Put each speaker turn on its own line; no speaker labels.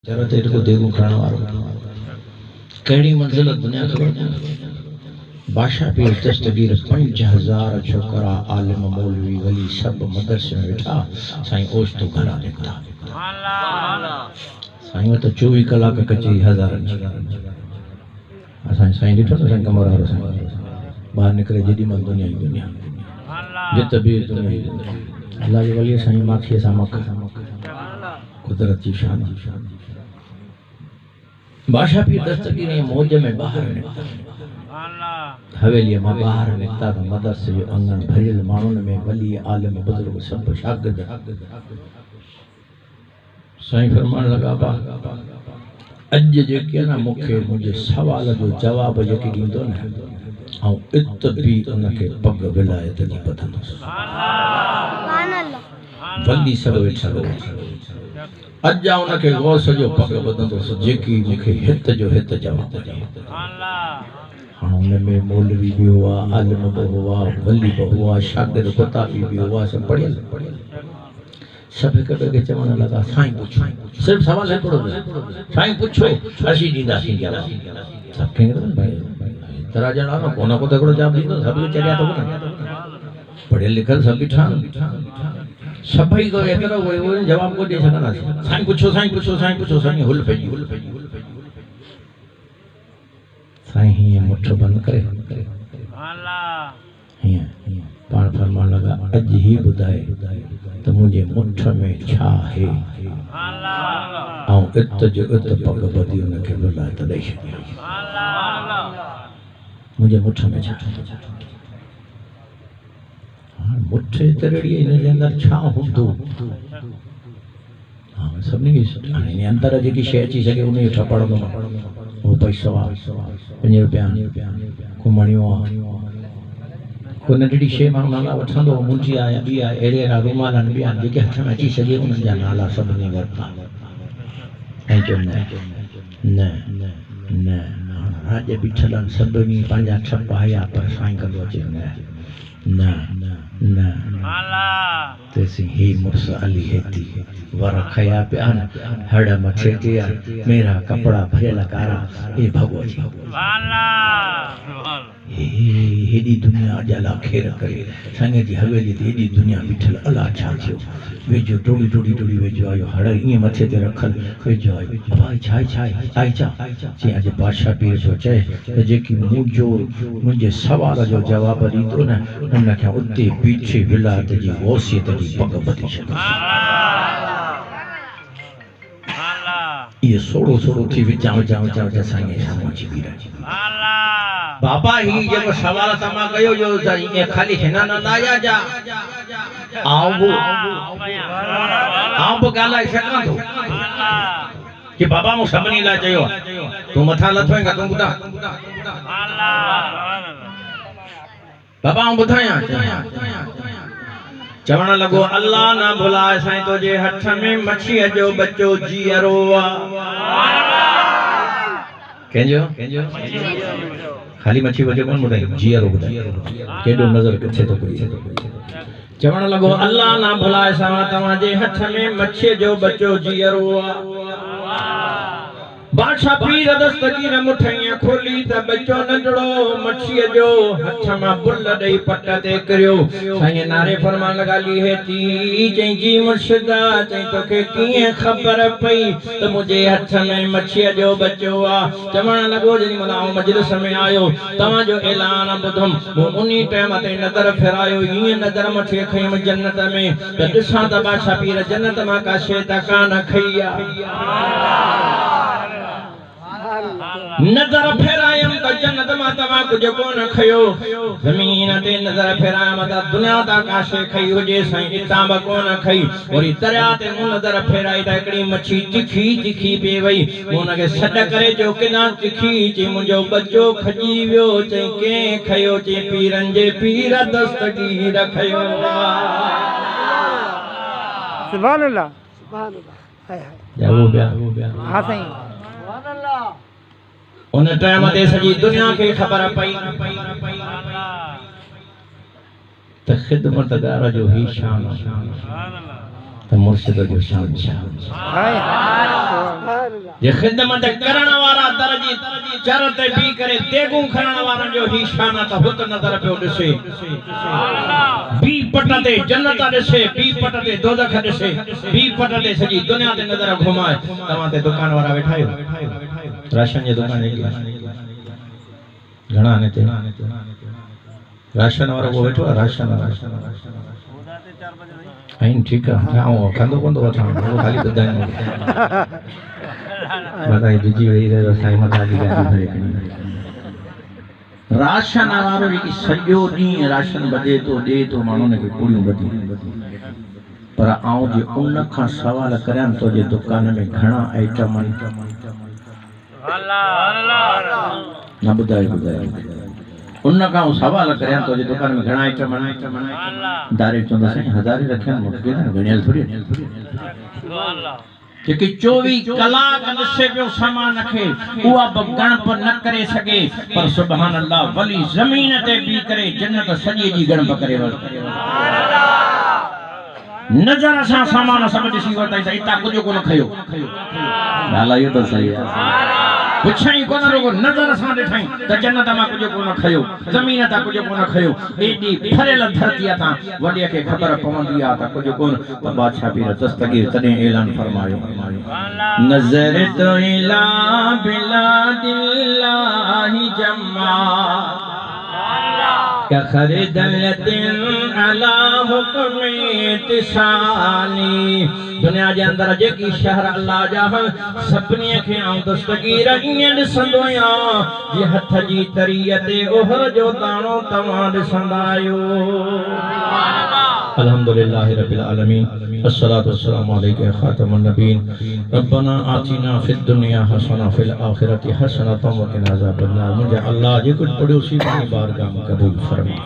जरा तेरे को देखो खाना वारो कड़ी मंजिल दुनिया खबर बादशाह पीर दस्तगीर 5000 छोकरा आलिम मौलवी वली सब मदरसे में बैठा साईं ओश तो घरा निकता साईं तो 24 कलाक कची हजार असां साईं ॾिठो न साईं कमरा वारो साईं ॿाहिरि निकिरे जेॾी महिल दुनिया ई दुनिया जित बि दुनिया ई दुनिया अल्लाह जे वली साईं माखीअ सां मख कुदरत जी शान बादशाह पीर दस्तगीर मौज में बाहर निकता हवेली में बाहर निकता तो मदरसे जो अंगन भरियल माण्हुनि में वली आलिम बुजुर्ग सब शागिर्द साईं फरमान लगा बा अज जेके ना मुखे मुझे सवाल जो जवाब जेके ॾींदो न ऐं इत बि उनखे पग विलायत जी ॿधंदुसि वली सब वेठल अज उनखे गौस जो पग ॿधंदुसि जेकी मूंखे हित जो हित जवाब हाँ उनमें मौलवी भी हुआ आलिम भी हुआ वली भी हुआ शागिर्द कुताबी भी हुआ सब पढ़ियल सब हिक ॿिए खे चवण लॻा साईं पुछो सिर्फ सवाल हिकिड़ो साईं पुछो असीं ॾींदासीं जवाब सभु खे भाई तरा ॼणा न कोन को तकिड़ो जवाब ॾींदो सभु चरिया थो न पढ़ियल लिखियल सभु बीठा सभई को एतिरो जवाब को ॾेई सघंदासीं साईं पुछो साईं पुछो साईं पुछो साईं हुल पइजी साईं हीअं मुठ बंदि करे हीअं पाण फरमान लॻा अॼु ही ॿुधाए त मुंहिंजे मुठ में छा आहे ऐं इत जो इत पग ॿधी हुनखे विलायत ॾेई छॾी मुंहिंजे मुठ में छा मुठ तरड़ी हिन जे अंदरि छा हूंदो हाँ सभिनी खे हाणे अंदरि जेकी शइ अची सघे उन जो ठपड़ंदो वो पैसो आहे 5 रुपया घुमणियो आहे को नंढड़ी शइ माण्हू नाला वठंदो मुंजी आहे ॿी आहे अहिड़े रूमाल आहिनि ॿिया आहिनि जेके हथ में अची सघे उन्हनि जा नाला सभिनी वरिता ऐं चयो न न राज बीठल आहिनि सभिनी पंहिंजा ठप आया पर साईं कंदो अचे न तेसी ही मुर्स अली हेती वर खया पिया हड़ मथे ते मेरा कपड़ा भरियल कारा ये भगो जी हेडी दुनिया जला खेर करे संगे जी हवेली ते हेडी दुनिया बीठल अला छा थियो वेजो टोड़ी टोड़ी टोड़ी वेजो आयो हड़ इए मथे ते रखल वेजो आयो भाई छाई छाई आई चा जी आज बादशाह पीर जो चए त जेकी मुंजो मुंजे सवाल जो जवाब ॾींदो न उनखे उते बीठे विलायत जी वसियत जी पग ॿधी छॾी ये सोड़ो सोड़ो थी विचां साईं साम्हूं अची बीह बाबा ही जेको सवाल तमा कयो जो ये खाली हिना न लाया जा आऊं बि ॻाल्हाए सघां थो कि बाबा मूं सभिनी लाइ चयो तूं मथां लथो आहीं तूं ॿुधां बाबा आऊं ॿुधायां चवण लॻो अल्लाह ना भुलाए साईं तुंहिंजे हथ में मच्छीअ जो बच्चो जीअरो कंहिंजो खाली मच्छी बच्चो कोन ॿुधाई जीअरो ॿुधाई केॾो नज़र किथे थो पई चवण लॻो अल्लाह ना भुलाए साईं तव्हांजे हथ में मच्छीअ जो बच्चो जीअरो बादशाह पीर दस्तगीर मुठियां खोली त बच्चो नंढड़ो मच्छीअ जो हथ मां बुल ॾेई पट ते किरियो साईं नारे फरमान लॻाली है ती चई जी मुर्शिदा चई तोखे कीअं ख़बर पई त मुंहिंजे हथ में मच्छीअ जो बच्चो आहे चवण लॻो जेॾी महिल आऊं मजलिस में आयो तव्हांजो ऐलान ॿुधुमि मूं उन टाइम ते नज़र फेरायो हीअं नज़र मथे खयमि जन्नत में त ॾिसां त बादशाह पीर जन्नत मां का शइ त कान खई आहे नजर फेरायम त जन्नत मां तव्हां कुझु कोन खयो ज़मीन ते नजर फेरायम त दुनिया ता का शइ खई हुजे साईं इतां बि कोन खई वरी दरिया ते मूं नजर फेराई त हिकिड़ी मच्छी तिखी तिखी पे वई मूं हुनखे सॾ करे चयो किना तिखी चई मुंहिंजो बच्चो खजी वियो चई कंहिं खयो चई पीरनि जे पीर दस्तगीर खयो
सुभान अल्लाह हाय हां साईं सुभान अल्लाह
उन टाइम ते सॼी दुनिया खे ख़बर पई त ख़िदमतगार जो ही शान त मुर्शिद जो शान
हाय सुभान
जे खिदमत करण वारा दरजी चर ते बी करे तेगू खरण वारन जो ही शान त हुत नजर पियो ॾिसे बी पट ते जन्नत ॾिसे बी पट ते दोज़ख ॾिसे बी पट ते सॼी दुनिया ते नजर घुमाए तव्हां ते दुकान वारा वेठा आहियो राशन जी दुकान जेकी घणा ने ते राशन वारो वो वेठो आहे राशन आइन ठीक है आओ कंदो कंदो वठा वो खाली ॿुधाइणो बताई बिजी वही रहे साईं मथा जी गाड़ी भरे राशन वारो जेकी सॼो ॾींहुं राशन बजे तो ॾे तो माण्हुनि खे पूरियूं बधी पर आऊं जे उन खां सवाल करियां तो जे दुकान में घणा आइटम आहिनि न ॿुधाए उन खां सवाल करियां तो जे दुकान में घणा आइटम आहिनि डायरेक्ट चवंदा साईं हज़ारे रखिया मूंखे न गणियल थोड़ी जेके 24 कलाक ॾिसे पियो सामान खे उहा बि गणप न करे सघे पर सुभान अल्लाह वली ज़मीन ते बी करे जन्नत सॼी जी गणप करे नज़र सां सामान सभु ॾिसी वरिताई त इता कुझु कोन खयो ॻाल्हि इहो त सही आहे पुछाई कोन रुगो नज़र सां ॾिठाई त जन्नत मां कुझु कोन खयो ज़मीन तां कुझु कोन खयो एॾी फरियल धरतीअ तां वॾीअ खे ख़बर पवंदी आहे त कुझु कोन त बादशाह पीर दस्तगीर तॾहिं ऐलान फरमायो नज़र तो इला बिलादिल्लाहि जमा क्या खरीदलतिन अला हुक्म इत्साली दुनिया जे अंदर जेकी शहर अल्लाह जा सभिनी खे आऊं दस्तगीर ईअं ॾिसंदो आहियां जे हथ जी तरीअ ते ओहर जो दाणो तव्हां ॾिसंदा आहियो अल्हम्दुलिल्लाहि रब्बिल आलमीन अस्सलातु वस्सलामु अलैका या खातमुन नबीन रब्बना आतिना फिद दुनिया हसना फिल आखिरति हसना व क़िना अज़ाबन्नार मुझे अल्लाह जे कुछ पढ़ियो सी बारगाह में कबूल फरमा।